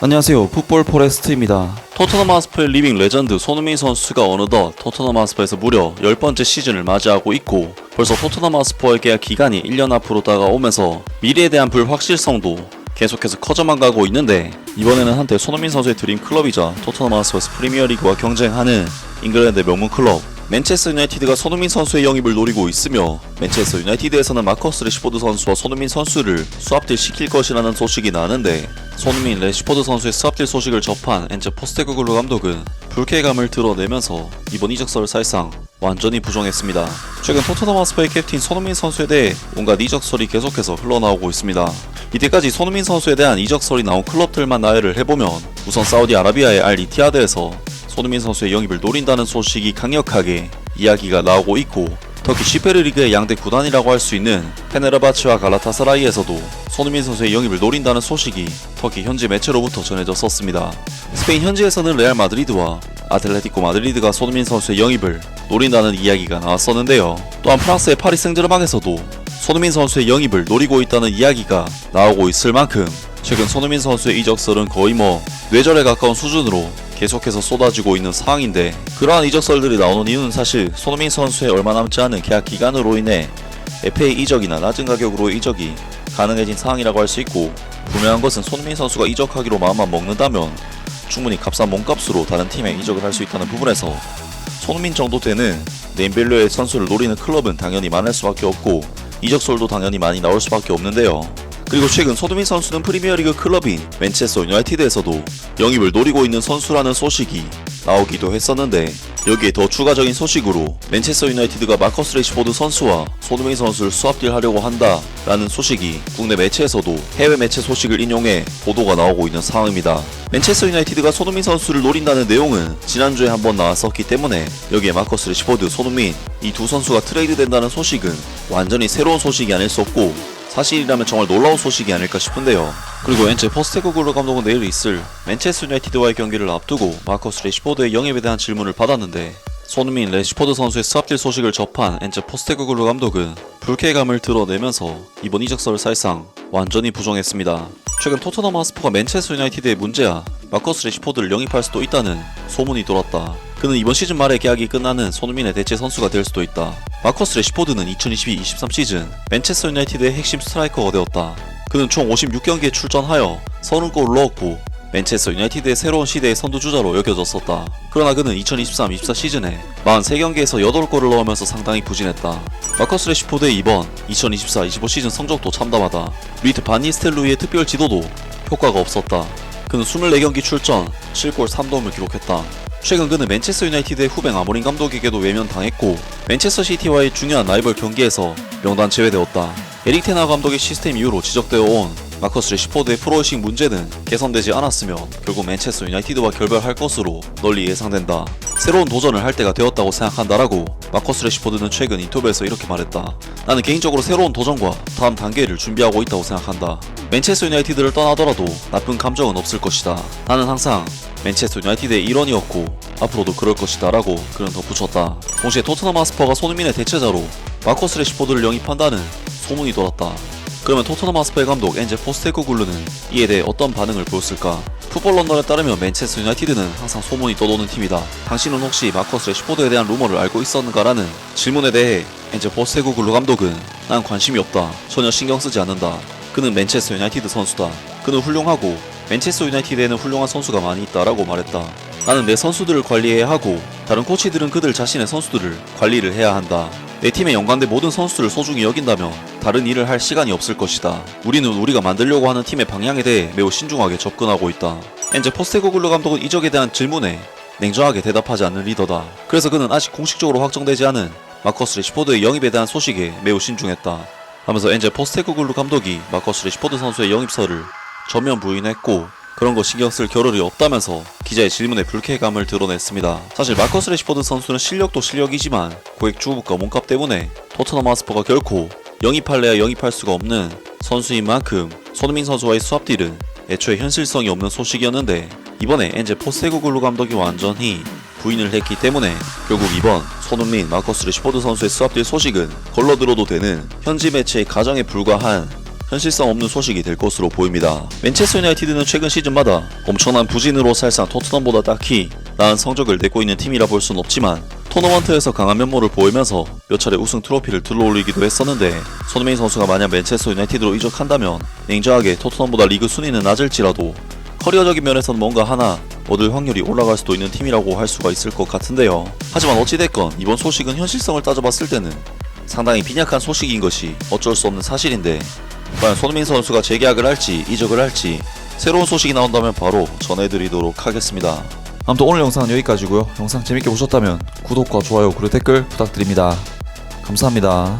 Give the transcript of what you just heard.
안녕하세요, 풋볼 포레스트입니다. 토트넘 하스퍼의 리빙 레전드 손흥민 선수가 어느덧 토트넘 하스퍼에서 무려 10번째 시즌을 맞이하고 있고, 벌써 토트넘 하스퍼의 계약 기간이 1년 앞으로 다가오면서 미래에 대한 불확실성도 계속해서 커져만 가고 있는데, 이번에는 한때 손흥민 선수의 드림 클럽이자 토트넘 하스퍼에서 프리미어리그와 경쟁하는 잉글랜드의 명문 클럽 맨체스터 유나이티드가 손흥민 선수의 영입을 노리고 있으며, 맨체스터 유나이티드에서는 마커스 레시포드 선수와 손흥민 선수를 스왑딜 시킬 것이라는 소식이 나는데, 손흥민 레시포드 선수의 스왑딜 소식을 접한 엔제 포스테코글루 감독은 불쾌감을 드러내면서 이번 이적설을 사실상 완전히 부정했습니다. 최근 토트넘 하스퍼의 캡틴 손흥민 선수에 대해 온갖 이적설이 계속해서 흘러나오고 있습니다. 이때까지 손흥민 선수에 대한 이적설이 나온 클럽들만 나열을 해보면, 우선 사우디아라비아의 알 이티하드에서 손흥민 선수의 영입을 노린다는 소식이 강력하게 이야기가 나오고 있고, 터키 슈페르리그의 양대 구단이라고 할 수 있는 페네르바치와 갈라타사라이에서도 손흥민 선수의 영입을 노린다는 소식이 터키 현지 매체로부터 전해졌었습니다. 스페인 현지에서는 레알 마드리드와 아틀레티코 마드리드가 손흥민 선수의 영입을 노린다는 이야기가 나왔었는데요. 또한 프랑스의 파리 생제르맹에서도 손흥민 선수의 영입을 노리고 있다는 이야기가 나오고 있을 만큼, 최근 손흥민 선수의 이적설은 거의 뇌절에 가까운 수준으로 계속해서 쏟아지고 있는 상황인데, 그러한 이적설들이 나오는 이유는 사실 손흥민 선수의 얼마 남지 않은 계약 기간으로 인해 FA 이적이나 낮은 가격으로 이적이 가능해진 상황이라고 할 수 있고, 분명한 것은 손흥민 선수가 이적하기로 마음만 먹는다면 충분히 값싼 몸값으로 다른 팀에 이적을 할 수 있다는 부분에서 손흥민 정도 되는 네임밸류의 선수를 노리는 클럽은 당연히 많을 수밖에 없고, 이적설도 당연히 많이 나올 수밖에 없는데요. 그리고 최근 손흥민 선수는 프리미어리그 클럽인 맨체스터 유나이티드에서도 영입을 노리고 있는 선수라는 소식이 나오기도 했었는데, 여기에 더 추가적인 소식으로 맨체스터 유나이티드가 마커스 레시포드 선수와 손흥민 선수를 스왑딜하려고 한다라는 소식이 국내 매체에서도 해외 매체 소식을 인용해 보도가 나오고 있는 상황입니다. 맨체스터 유나이티드가 손흥민 선수를 노린다는 내용은 지난주에 한번 나왔었기 때문에, 여기에 마커스 레시포드, 손흥민 이 두 선수가 트레이드 된다는 소식은 완전히 새로운 소식이 아닐 수 없고, 사실이라면 정말 놀라운 소식이 아닐까 싶은데요. 그리고 엔제 포스테코글루 감독은 내일 있을 맨체스터 유나이티드와의 경기를 앞두고 마커스 레시포드의 영입에 대한 질문을 받았는데, 손흥민 레시포드 선수의 스왑딜 소식을 접한 엔제 포스테코글루 감독은 불쾌감을 드러내면서 이번 이적설을 사실상 완전히 부정했습니다. 최근 토트넘 하스퍼가 맨체스터 유나이티드의 문제야 마커스 레시포드를 영입할 수도 있다는 소문이 돌았다. 그는 이번 시즌 말에 계약이 끝나는 손흥민의 대체 선수가 될 수도 있다. 마커스 레시포드는 2022-23 시즌 맨체스터 유나이티드의 핵심 스트라이커가 되었다. 그는 총 56경기에 출전하여 30골을 넣었고, 맨체스터 유나이티드의 새로운 시대의 선두주자로 여겨졌었다. 그러나 그는 2023-24 시즌에 43경기에서 8골을 넣으면서 상당히 부진했다. 마커스 레시포드의 이번 2024-25 시즌 성적도 참담하다. 리트 반 니스텔루이의 특별 지도도 효과가 없었다. 그는 24경기 출전, 7골 3도움을 기록했다. 최근 그는 맨체스터 유나이티드의 후배 아모린 감독에게도 외면당했고, 맨체스터 시티와의 중요한 라이벌 경기에서 명단 제외되었다. 에릭 테나 감독의 시스템 이후로 지적되어 온 마커스 레시포드의 프로의식 문제는 개선되지 않았으며, 결국 맨체스터 유나이티드와 결별할 것으로 널리 예상된다. 새로운 도전을 할 때가 되었다고 생각한다라고 마커스 레시포드는 최근 인터뷰에서 이렇게 말했다. 나는 개인적으로 새로운 도전과 다음 단계를 준비하고 있다고 생각한다. 맨체스터 유나이티드를 떠나더라도 나쁜 감정은 없을 것이다. 나는 항상 맨체스터 유나이티드의 일원이었고 앞으로도 그럴 것이다 라고 그는 덧붙였다. 동시에 토트넘 하스퍼가 손흥민의 대체자로 마커스 레시포드를 영입한다는 소문이 돌았다. 그러면 토트넘 하스퍼의 감독 엔제 포스테코글루는 이에 대해 어떤 반응을 보였을까? 풋볼 런던에 따르면 맨체스터 유나이티드는 항상 소문이 떠도는 팀이다. 당신은 혹시 마커스 레시포드에 대한 루머를 알고 있었는가? 라는 질문에 대해 엔제 포스테코글루 감독은 난 관심이 없다. 전혀 신경 쓰지 않는다. 그는 맨체스터 유나이티드 선수다. 그는 훌륭하고 맨체스터 유나이티드에는 훌륭한 선수가 많이 있다라고 말했다. 나는 내 선수들을 관리해야 하고, 다른 코치들은 그들 자신의 선수들을 관리를 해야 한다. 내 팀에 연관된 모든 선수들을 소중히 여긴다면 다른 일을 할 시간이 없을 것이다. 우리는 우리가 만들려고 하는 팀의 방향에 대해 매우 신중하게 접근하고 있다. 엔제 포스테코글루 감독은 이적에 대한 질문에 냉정하게 대답하지 않는 리더다. 그래서 그는 아직 공식적으로 확정되지 않은 마커스 레시포드의 영입에 대한 소식에 매우 신중했다 하면서 엔제 포스테코글루 감독이 마커스 레시포드 선수의 영입설을 전면 부인했고, 그런 거 신경 쓸 겨를이 없다면서 기자의 질문에 불쾌감을 드러냈습니다. 사실 마커스 레시포드 선수는 실력도 실력이지만 고액 주급과 몸값 때문에 토트넘 하스퍼가 결코 영입할래야 영입할 수가 없는 선수인 만큼, 손흥민 선수와의 스왑딜은 애초에 현실성이 없는 소식이었는데, 이번에 엔제 포스테코글루 감독이 완전히 부인을 했기 때문에 결국 이번 손흥민, 마커스 레시포드 선수의 스왑딜 소식은 걸러들어도 되는 현지 매체의 가정에 불과한 현실성 없는 소식이 될 것으로 보입니다. 맨체스터 유나이티드는 최근 시즌마다 엄청난 부진으로 살상 토트넘보다 딱히 나은 성적을 내고 있는 팀이라 볼 순 없지만 토너먼트에서 강한 면모를 보이면서 몇 차례 우승 트로피를 들어올리기도 했었는데, 손흥민 선수가 만약 맨체스터 유나이티드로 이적한다면 냉정하게 토트넘보다 리그 순위는 낮을지라도 커리어적인 면에서는 뭔가 하나 얻을 확률이 올라갈 수도 있는 팀이라고 할 수가 있을 것 같은데요. 하지만 어찌됐건 이번 소식은 현실성을 따져봤을 때는 상당히 빈약한 소식인 것이 어쩔 수 없는 사실인데, 과연 손흥민 선수가 재계약을 할지 이적을 할지 새로운 소식이 나온다면 바로 전해드리도록 하겠습니다. 아무튼 오늘 영상은 여기까지고요. 영상 재밌게 보셨다면 구독과 좋아요 그리고 댓글 부탁드립니다. 감사합니다.